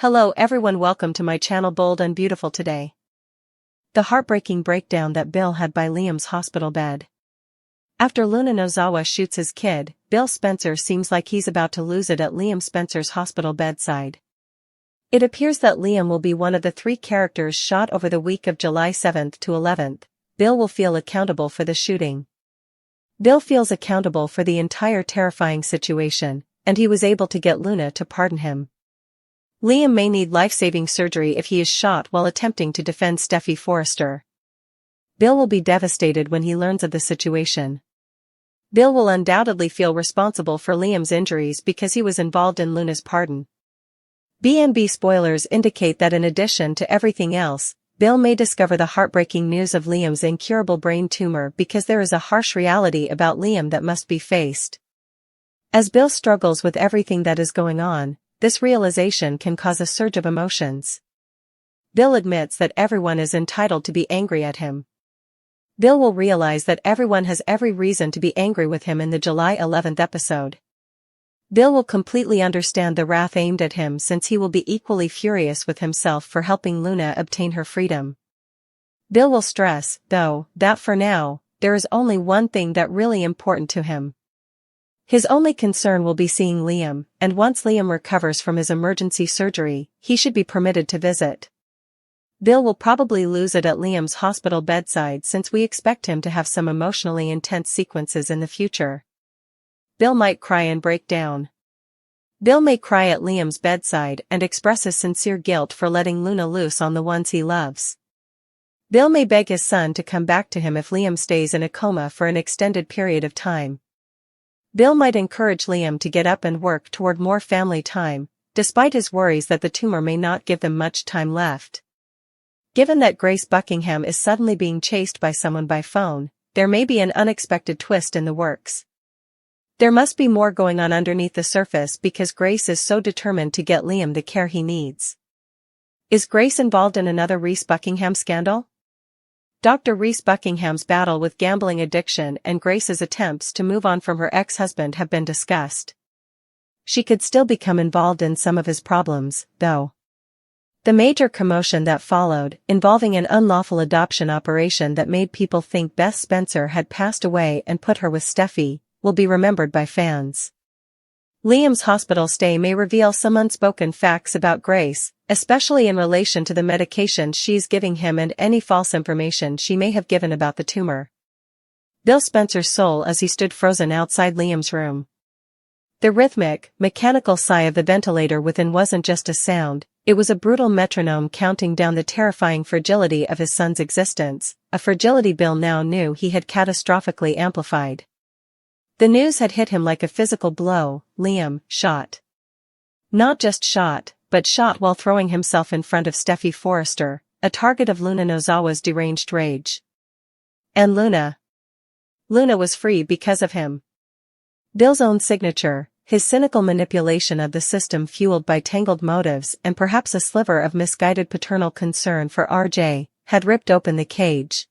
Hello everyone, welcome to my channel Bold and Beautiful today. The heartbreaking breakdown that Bill had by Liam's hospital bed. After Luna Nozawa shoots his kid, Bill Spencer seems like he's about to lose it at Liam Spencer's hospital bedside. It appears that Liam will be one of the 3 characters shot over the week of July 7th to 11th. Bill will feel accountable for the shooting. Bill feels accountable for the entire terrifying situation, and he was able to get Luna to pardon him. Liam may need life-saving surgery if he is shot while attempting to defend Steffi Forrester. Bill will be devastated when he learns of the situation. Bill will undoubtedly feel responsible for Liam's injuries because he was involved in Luna's pardon. B&B spoilers indicate that in addition to everything else, Bill may discover the heartbreaking news of Liam's incurable brain tumor because there is a harsh reality about Liam that must be faced. As Bill struggles with everything that is going on, this realization can cause a surge of emotions. Bill admits that everyone is entitled to be angry at him. Bill will realize that everyone has every reason to be angry with him in the July 11th episode. Bill will completely understand the wrath aimed at him since he will be equally furious with himself for helping Luna obtain her freedom. Bill will stress, though, that for now, there is only one thing that really important to him. His only concern will be seeing Liam, and once Liam recovers from his emergency surgery, he should be permitted to visit. Bill will probably lose it at Liam's hospital bedside since we expect him to have some emotionally intense sequences in the future. Bill might cry and break down. Bill may cry at Liam's bedside and express his sincere guilt for letting Luna loose on the ones he loves. Bill may beg his son to come back to him if Liam stays in a coma for an extended period of time. Bill might encourage Liam to get up and work toward more family time, despite his worries that the tumor may not give them much time left. Given that Grace Buckingham is suddenly being chased by someone by phone, there may be an unexpected twist in the works. There must be more going on underneath the surface because Grace is so determined to get Liam the care he needs. Is Grace involved in another Reese Buckingham scandal? Dr. Reese Buckingham's battle with gambling addiction and Grace's attempts to move on from her ex-husband have been discussed. She could still become involved in some of his problems, though. The major commotion that followed, involving an unlawful adoption operation that made people think Beth Spencer had passed away and put her with Steffi, will be remembered by fans. Liam's hospital stay may reveal some unspoken facts about Grace, especially in relation to the medication she's giving him and any false information she may have given about the tumor. Bill Spencer's soul as he stood frozen outside Liam's room. The rhythmic, mechanical sigh of the ventilator within wasn't just a sound, it was a brutal metronome counting down the terrifying fragility of his son's existence, a fragility Bill now knew he had catastrophically amplified. The news had hit him like a physical blow. Liam, shot. Not just shot, but shot while throwing himself in front of Steffi Forrester, a target of Luna Nozawa's deranged rage. And Luna. Luna was free because of him. Bill's own signature, his cynical manipulation of the system fueled by tangled motives and perhaps a sliver of misguided paternal concern for RJ, had ripped open the cage.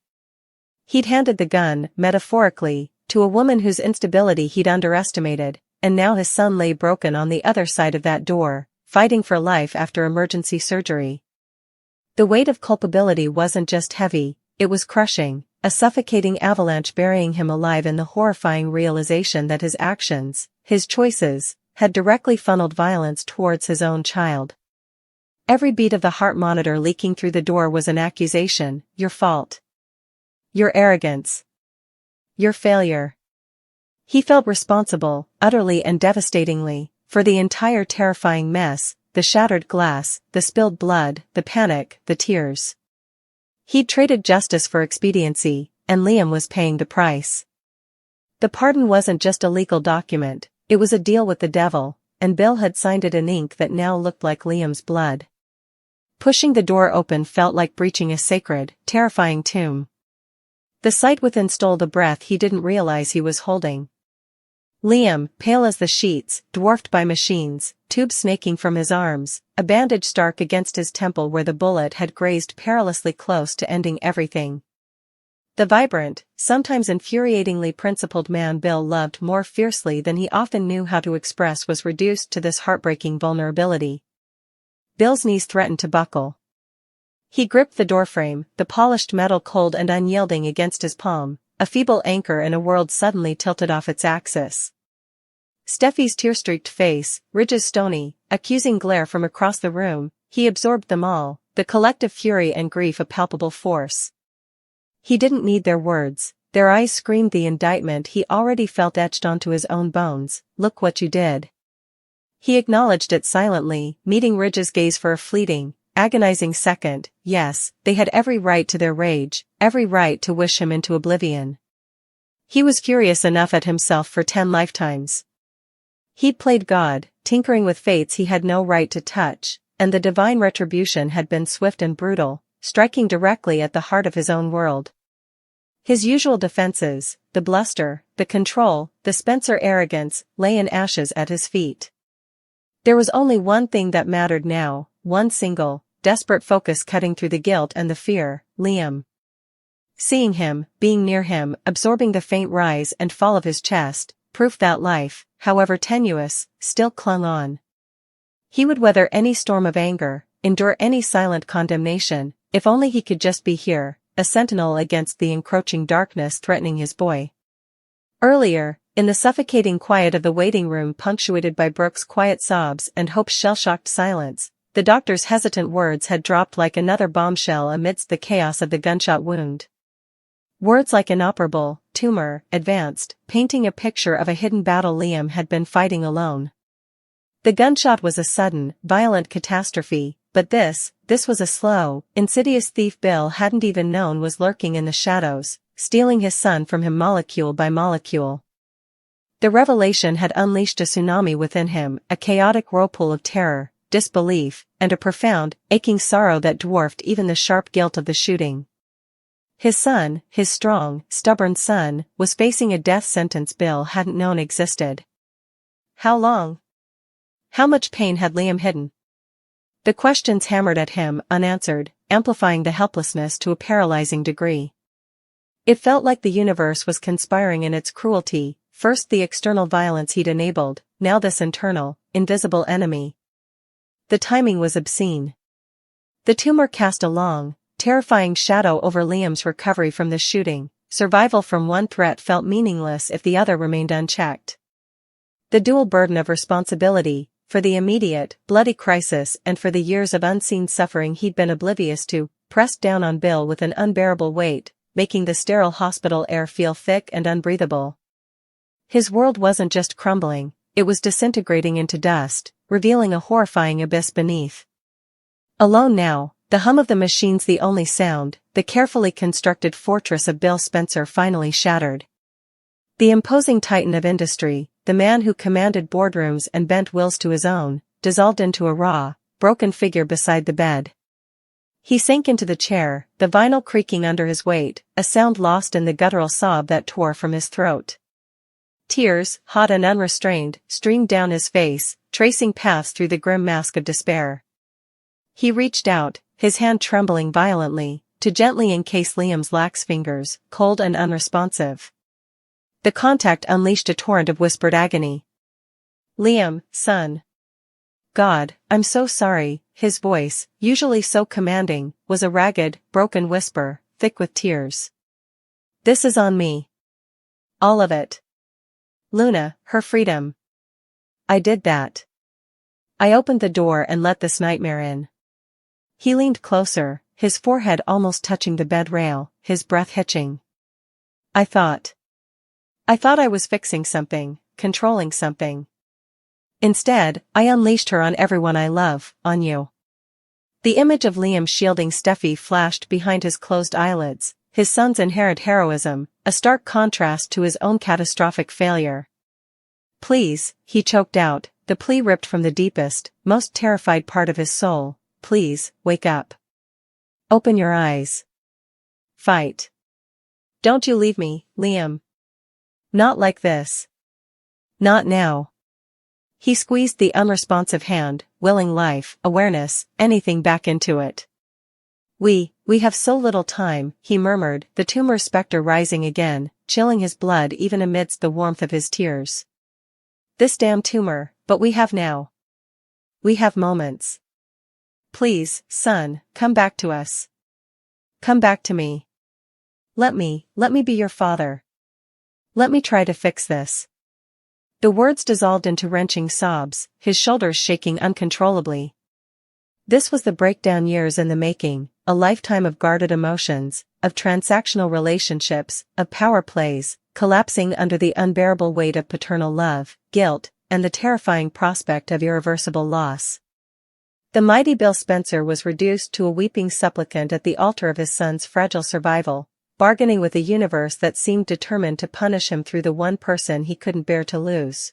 He'd handed the gun, metaphorically, to a woman whose instability he'd underestimated, and now his son lay broken on the other side of that door, fighting for life after emergency surgery. The weight of culpability wasn't just heavy, it was crushing, a suffocating avalanche burying him alive in the horrifying realization that his actions, his choices, had directly funneled violence towards his own child. Every beat of the heart monitor leaking through the door was an accusation: your fault. Your arrogance. Your failure. He felt responsible, utterly and devastatingly, for the entire terrifying mess, the shattered glass, the spilled blood, the panic, the tears. He'd traded justice for expediency, and Liam was paying the price. The pardon wasn't just a legal document, it was a deal with the devil, and Bill had signed it in ink that now looked like Liam's blood. Pushing the door open felt like breaching a sacred, terrifying tomb. The sight within stole the breath he didn't realize he was holding. Liam, pale as the sheets, dwarfed by machines, tubes snaking from his arms, a bandage stark against his temple where the bullet had grazed perilously close to ending everything. The vibrant, sometimes infuriatingly principled man Bill loved more fiercely than he often knew how to express was reduced to this heartbreaking vulnerability. Bill's knees threatened to buckle. He gripped the doorframe, the polished metal cold and unyielding against his palm, a feeble anchor in a world suddenly tilted off its axis. Steffi's tear-streaked face, Ridge's stony, accusing glare from across the room, he absorbed them all, the collective fury and grief a palpable force. He didn't need their words, their eyes screamed the indictment he already felt etched onto his own bones. Look what you did. He acknowledged it silently, meeting Ridge's gaze for a fleeting, agonizing second. Yes, they had every right to their rage, every right to wish him into oblivion. He was furious enough at himself for 10 lifetimes. He'd played God, tinkering with fates he had no right to touch, and the divine retribution had been swift and brutal, striking directly at the heart of his own world. His usual defenses, the bluster, the control, the Spencer arrogance, lay in ashes at his feet. There was only one thing that mattered now, one single, desperate focus cutting through the guilt and the fear: Liam. Seeing him, being near him, absorbing the faint rise and fall of his chest, proof that life, however tenuous, still clung on. He would weather any storm of anger, endure any silent condemnation, if only he could just be here, a sentinel against the encroaching darkness threatening his boy. Earlier, in the suffocating quiet of the waiting room punctuated by Brooke's quiet sobs and Hope's shell-shocked silence, the doctor's hesitant words had dropped like another bombshell amidst the chaos of the gunshot wound. Words like inoperable, tumor, advanced, painting a picture of a hidden battle Liam had been fighting alone. The gunshot was a sudden, violent catastrophe, but this was a slow, insidious thief Bill hadn't even known was lurking in the shadows, stealing his son from him molecule by molecule. The revelation had unleashed a tsunami within him, a chaotic whirlpool of terror, disbelief, and a profound, aching sorrow that dwarfed even the sharp guilt of the shooting. His son, his strong, stubborn son, was facing a death sentence Bill hadn't known existed. How long? How much pain had Liam hidden? The questions hammered at him, unanswered, amplifying the helplessness to a paralyzing degree. It felt like the universe was conspiring in its cruelty, first the external violence he'd enabled, now this internal, invisible enemy. The timing was obscene. The tumor cast a long, terrifying shadow over Liam's recovery from the shooting. Survival from one threat felt meaningless if the other remained unchecked. The dual burden of responsibility, for the immediate, bloody crisis and for the years of unseen suffering he'd been oblivious to, pressed down on Bill with an unbearable weight, making the sterile hospital air feel thick and unbreathable. His world wasn't just crumbling, it was disintegrating into dust, revealing a horrifying abyss beneath. Alone now, the hum of the machines the only sound, the carefully constructed fortress of Bill Spencer finally shattered. The imposing titan of industry, the man who commanded boardrooms and bent wills to his own, dissolved into a raw, broken figure beside the bed. He sank into the chair, the vinyl creaking under his weight, a sound lost in the guttural sob that tore from his throat. Tears, hot and unrestrained, streamed down his face, tracing paths through the grim mask of despair. He reached out, his hand trembling violently, to gently encase Liam's lax fingers, cold and unresponsive. The contact unleashed a torrent of whispered agony. "Liam, son. God, I'm so sorry." His voice, usually so commanding, was a ragged, broken whisper, thick with tears. "This is on me. All of it. Luna, her freedom. I did that. I opened the door and let this nightmare in." He leaned closer, his forehead almost touching the bed rail, his breath hitching. I thought I was fixing something, controlling something. Instead, I unleashed her on everyone I love, on you." The image of Liam shielding Steffi flashed behind his closed eyelids, his son's inherent heroism, a stark contrast to his own catastrophic failure. "Please," he choked out, the plea ripped from the deepest, most terrified part of his soul, "please, wake up. Open your eyes. Fight. Don't you leave me, Liam. Not like this. Not now." He squeezed the unresponsive hand, willing life, awareness, anything back into it. We have so little time," he murmured, the tumor specter rising again, chilling his blood even amidst the warmth of his tears. "This damn tumor, but we have now. We have moments. Please, son, come back to us. Come back to me. Let me be your father. Let me try to fix this. The words dissolved into wrenching sobs, his shoulders shaking uncontrollably. This was the breakdown years in the making, a lifetime of guarded emotions, of transactional relationships, of power plays, collapsing under the unbearable weight of paternal love, guilt, and the terrifying prospect of irreversible loss. The mighty Bill Spencer was reduced to a weeping supplicant at the altar of his son's fragile survival, bargaining with a universe that seemed determined to punish him through the one person he couldn't bear to lose.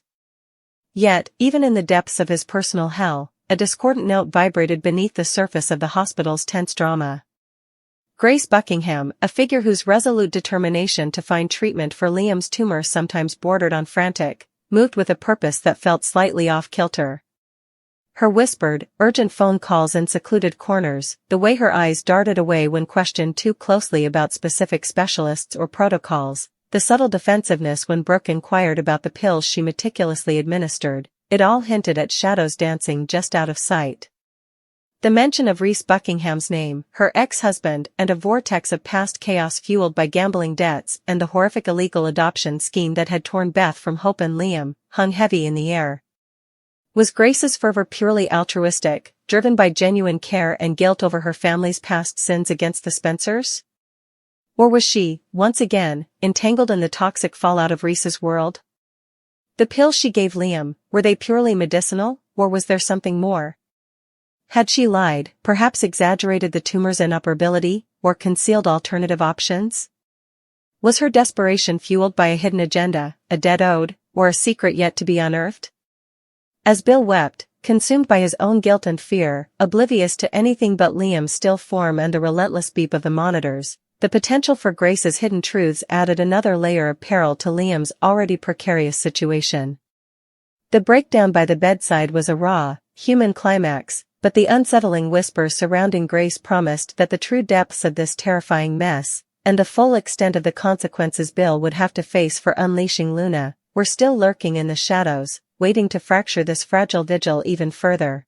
Yet, even in the depths of his personal hell, a discordant note vibrated beneath the surface of the hospital's tense drama. Grace Buckingham, a figure whose resolute determination to find treatment for Liam's tumor sometimes bordered on frantic, moved with a purpose that felt slightly off-kilter. Her whispered, urgent phone calls in secluded corners, the way her eyes darted away when questioned too closely about specific specialists or protocols, the subtle defensiveness when Brooke inquired about the pills she meticulously administered, it all hinted at shadows dancing just out of sight. The mention of Reese Buckingham's name, her ex-husband, and a vortex of past chaos fueled by gambling debts and the horrific illegal adoption scheme that had torn Beth from Hope and Liam, hung heavy in the air. Was Grace's fervor purely altruistic, driven by genuine care and guilt over her family's past sins against the Spencers? Or was she, once again, entangled in the toxic fallout of Reese's world? The pills she gave Liam, were they purely medicinal, or was there something more? Had she lied, perhaps exaggerated the tumor's inoperability, or concealed alternative options? Was her desperation fueled by a hidden agenda, a debt owed, or a secret yet to be unearthed? As Bill wept, consumed by his own guilt and fear, oblivious to anything but Liam's still form and the relentless beep of the monitors, the potential for Grace's hidden truths added another layer of peril to Liam's already precarious situation. The breakdown by the bedside was a raw, human climax, but the unsettling whispers surrounding Grace promised that the true depths of this terrifying mess, and the full extent of the consequences Bill would have to face for unleashing Luna, were still lurking in the shadows, waiting to fracture this fragile vigil even further.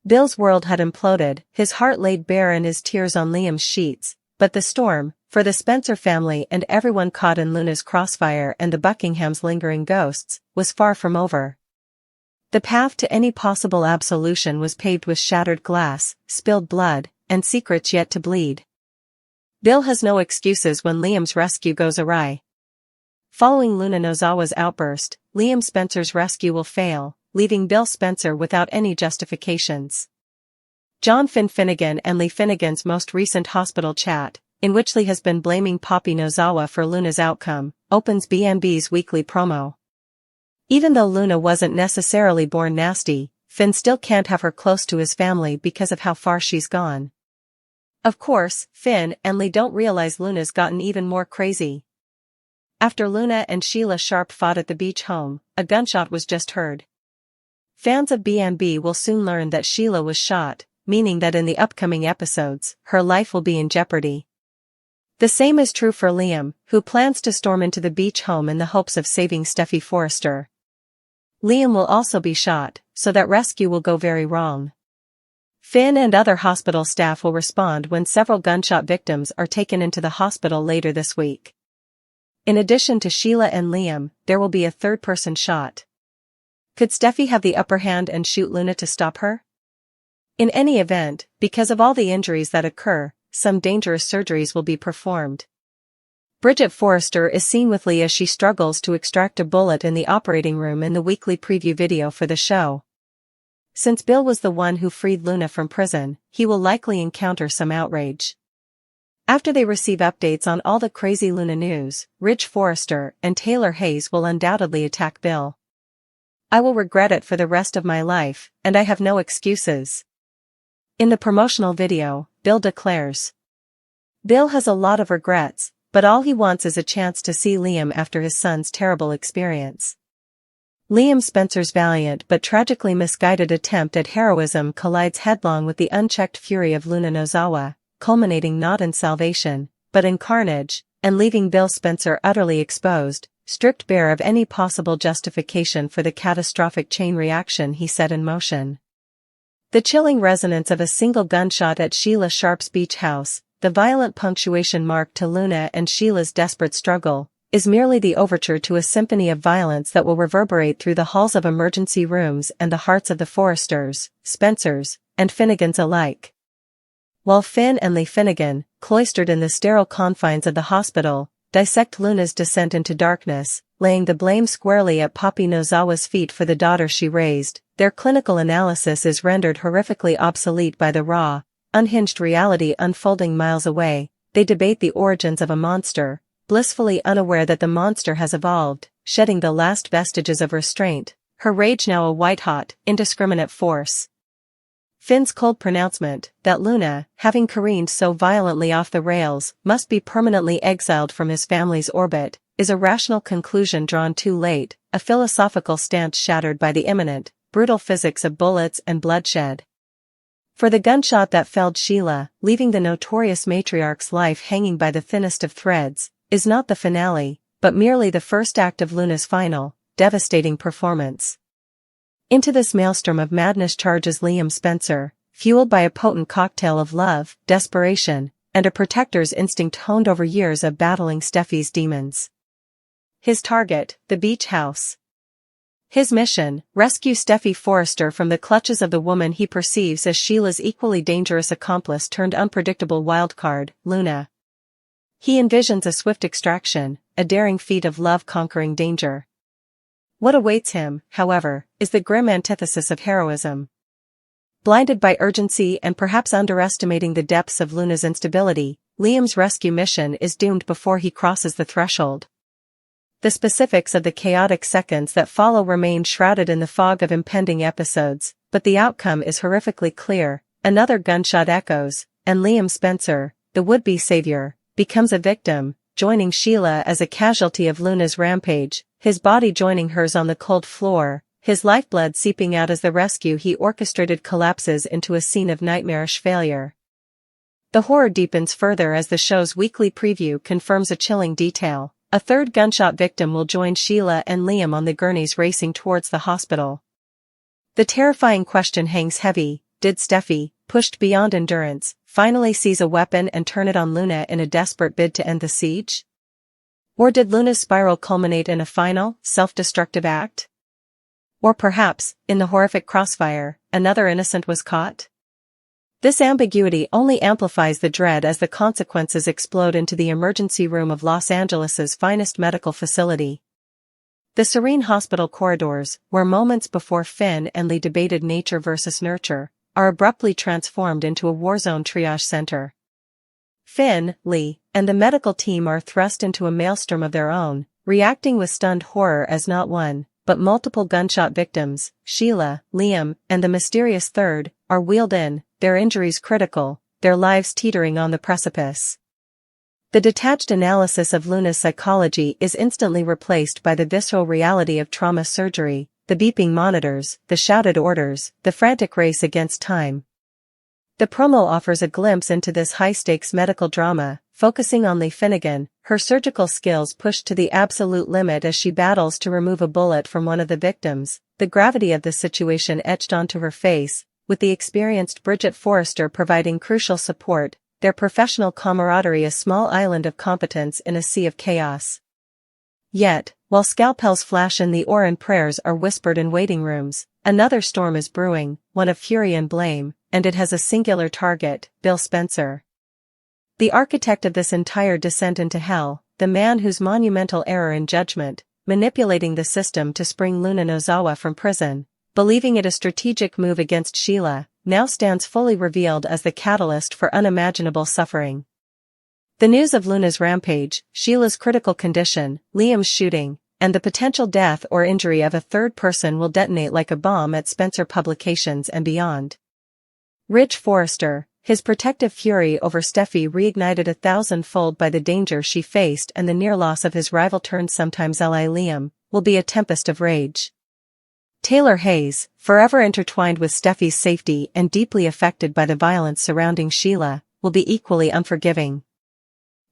Bill's world had imploded, his heart laid bare and his tears on Liam's sheets, but the storm, for the Spencer family and everyone caught in Luna's crossfire and the Buckinghams' lingering ghosts, was far from over. The path to any possible absolution was paved with shattered glass, spilled blood, and secrets yet to bleed. Bill has no excuses when Liam's rescue goes awry. Following Luna Nozawa's outburst, Liam Spencer's rescue will fail, leaving Bill Spencer without any justifications. John Finnegan and Lee Finnegan's most recent hospital chat, in which Lee has been blaming Poppy Nozawa for Luna's outcome, opens B&B's weekly promo. Even though Luna wasn't necessarily born nasty, Finn still can't have her close to his family because of how far she's gone. Of course, Finn and Lee don't realize Luna's gotten even more crazy. After Luna and Sheila Sharp fought at the beach home, a gunshot was just heard. Fans of B&B will soon learn that Sheila was shot, meaning that in the upcoming episodes, her life will be in jeopardy. The same is true for Liam, who plans to storm into the beach home in the hopes of saving Steffi Forrester. Liam will also be shot, so that rescue will go very wrong. Finn and other hospital staff will respond when several gunshot victims are taken into the hospital later this week. In addition to Sheila and Liam, there will be a third person shot. Could Steffi have the upper hand and shoot Luna to stop her? In any event, because of all the injuries that occur, some dangerous surgeries will be performed. Bridget Forrester is seen with Lee as she struggles to extract a bullet in the operating room in the weekly preview video for the show. Since Bill was the one who freed Luna from prison, he will likely encounter some outrage. After they receive updates on all the crazy Luna news, Ridge Forrester and Taylor Hayes will undoubtedly attack Bill. I will regret it for the rest of my life, and I have no excuses. In the promotional video, Bill declares. Bill has a lot of regrets, but all he wants is a chance to see Liam after his son's terrible experience. Liam Spencer's valiant but tragically misguided attempt at heroism collides headlong with the unchecked fury of Luna Nozawa, culminating not in salvation, but in carnage, and leaving Bill Spencer utterly exposed, stripped bare of any possible justification for the catastrophic chain reaction he set in motion. The chilling resonance of a single gunshot at Sheila Sharp's beach house, the violent punctuation mark to Luna and Sheila's desperate struggle, is merely the overture to a symphony of violence that will reverberate through the halls of emergency rooms and the hearts of the Forresters, Spencers, and Finnegans alike. While Finn and Lee Finnegan, cloistered in the sterile confines of the hospital, dissect Luna's descent into darkness, laying the blame squarely at Papi Nozawa's feet for the daughter she raised, their clinical analysis is rendered horrifically obsolete by the raw, unhinged reality unfolding miles away. They debate the origins of a monster, blissfully unaware that the monster has evolved, shedding the last vestiges of restraint, her rage now a white-hot, indiscriminate force. Finn's cold pronouncement, that Luna, having careened so violently off the rails, must be permanently exiled from his family's orbit, is a rational conclusion drawn too late, a philosophical stance shattered by the imminent, brutal physics of bullets and bloodshed. For the gunshot that felled Sheila, leaving the notorious matriarch's life hanging by the thinnest of threads, is not the finale, but merely the first act of Luna's final, devastating performance. Into this maelstrom of madness charges Liam Spencer, fueled by a potent cocktail of love, desperation, and a protector's instinct honed over years of battling Steffi's demons. His target, the beach house. His mission, rescue Steffi Forrester from the clutches of the woman he perceives as Sheila's equally dangerous accomplice turned unpredictable wildcard, Luna. He envisions a swift extraction, a daring feat of love conquering danger. What awaits him, however, is the grim antithesis of heroism. Blinded by urgency and perhaps underestimating the depths of Luna's instability, Liam's rescue mission is doomed before he crosses the threshold. The specifics of the chaotic seconds that follow remain shrouded in the fog of impending episodes, but the outcome is horrifically clear. Another gunshot echoes, and Liam Spencer, the would-be savior, becomes a victim, joining Sheila as a casualty of Luna's rampage, his body joining hers on the cold floor, his lifeblood seeping out as the rescue he orchestrated collapses into a scene of nightmarish failure. The horror deepens further as the show's weekly preview confirms a chilling detail. A third gunshot victim will join Sheila and Liam on the gurneys racing towards the hospital. The terrifying question hangs heavy: did Steffi, pushed beyond endurance, finally seize a weapon and turn it on Luna in a desperate bid to end the siege? Or did Luna's spiral culminate in a final, self-destructive act? Or perhaps, in the horrific crossfire, another innocent was caught? This ambiguity only amplifies the dread as the consequences explode into the emergency room of Los Angeles's finest medical facility. The serene hospital corridors, where moments before Finn and Lee debated nature versus nurture, are abruptly transformed into a war-zone triage center. Finn, Lee, and the medical team are thrust into a maelstrom of their own, reacting with stunned horror as not one, but multiple gunshot victims, Sheila, Liam, and the mysterious third, are wheeled in, their injuries critical, their lives teetering on the precipice. The detached analysis of Luna's psychology is instantly replaced by the visceral reality of trauma surgery, the beeping monitors, the shouted orders, the frantic race against time. The promo offers a glimpse into this high-stakes medical drama, focusing on Lee Finnegan, her surgical skills pushed to the absolute limit as she battles to remove a bullet from one of the victims, the gravity of the situation etched onto her face, with the experienced Bridget Forrester providing crucial support, their professional camaraderie a small island of competence in a sea of chaos. Yet, while scalpels flash in the air and prayers are whispered in waiting rooms, another storm is brewing, one of fury and blame, and it has a singular target, Bill Spencer. The architect of this entire descent into hell, the man whose monumental error in judgment, manipulating the system to spring Luna Nozawa from prison, believing it a strategic move against Sheila, now stands fully revealed as the catalyst for unimaginable suffering. The news of Luna's rampage, Sheila's critical condition, Liam's shooting, and the potential death or injury of a third person will detonate like a bomb at Spencer Publications and beyond. Ridge Forrester, his protective fury over Steffi reignited 1,000-fold by the danger she faced and the near loss of his rival turned sometimes ally Liam, will be a tempest of rage. Taylor Hayes, forever intertwined with Steffi's safety and deeply affected by the violence surrounding Sheila, will be equally unforgiving.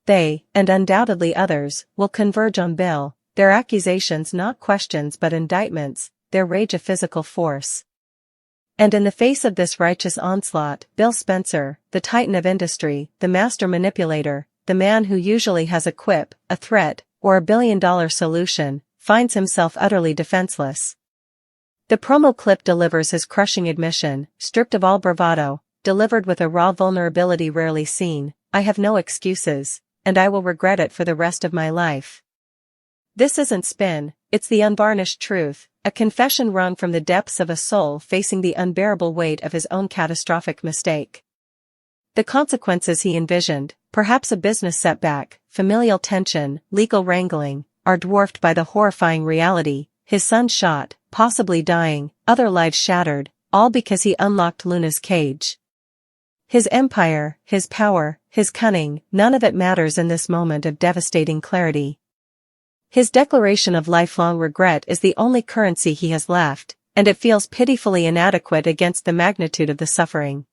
They, and undoubtedly others, will converge on Bill, their accusations not questions but indictments, their rage a physical force. And in the face of this righteous onslaught, Bill Spencer, the titan of industry, the master manipulator, the man who usually has a quip, a threat, or a billion-dollar solution, finds himself utterly defenseless. The promo clip delivers his crushing admission, stripped of all bravado, delivered with a raw vulnerability rarely seen. I have no excuses, and I will regret it for the rest of my life. This isn't spin, it's the unvarnished truth, a confession wrung from the depths of a soul facing the unbearable weight of his own catastrophic mistake. The consequences he envisioned, perhaps a business setback, familial tension, legal wrangling, are dwarfed by the horrifying reality: his son shot, possibly dying, other lives shattered, all because he unlocked Luna's cage. His empire, his power, his cunning, none of it matters in this moment of devastating clarity. His declaration of lifelong regret is the only currency he has left, and it feels pitifully inadequate against the magnitude of the suffering.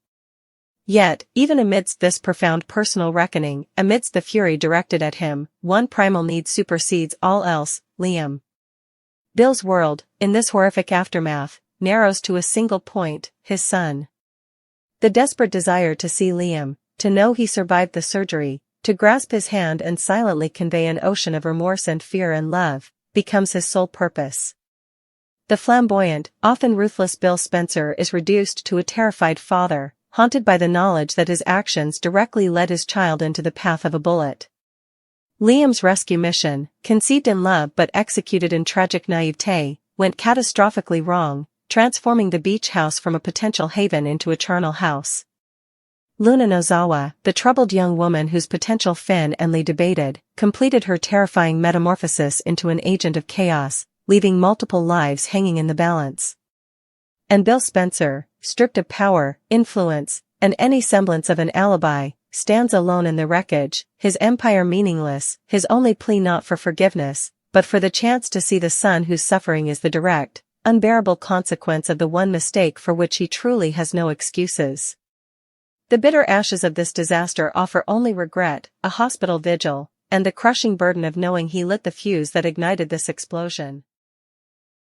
Yet, even amidst this profound personal reckoning, amidst the fury directed at him, one primal need supersedes all else: Liam. Bill's world, in this horrific aftermath, narrows to a single point: his son. The desperate desire to see Liam, to know he survived the surgery, to grasp his hand and silently convey an ocean of remorse and fear and love, becomes his sole purpose. The flamboyant, often ruthless Bill Spencer is reduced to a terrified father, haunted by the knowledge that his actions directly led his child into the path of a bullet. Liam's rescue mission, conceived in love but executed in tragic naivete, went catastrophically wrong, transforming the beach house from a potential haven into a charnel house. Luna Nozawa, the troubled young woman whose potential Finn and Lee debated, completed her terrifying metamorphosis into an agent of chaos, leaving multiple lives hanging in the balance. And Bill Spencer, stripped of power, influence, and any semblance of an alibi, stands alone in the wreckage, his empire meaningless, his only plea not for forgiveness, but for the chance to see the son whose suffering is the direct, unbearable consequence of the one mistake for which he truly has no excuses. The bitter ashes of this disaster offer only regret, a hospital vigil, and the crushing burden of knowing he lit the fuse that ignited this explosion.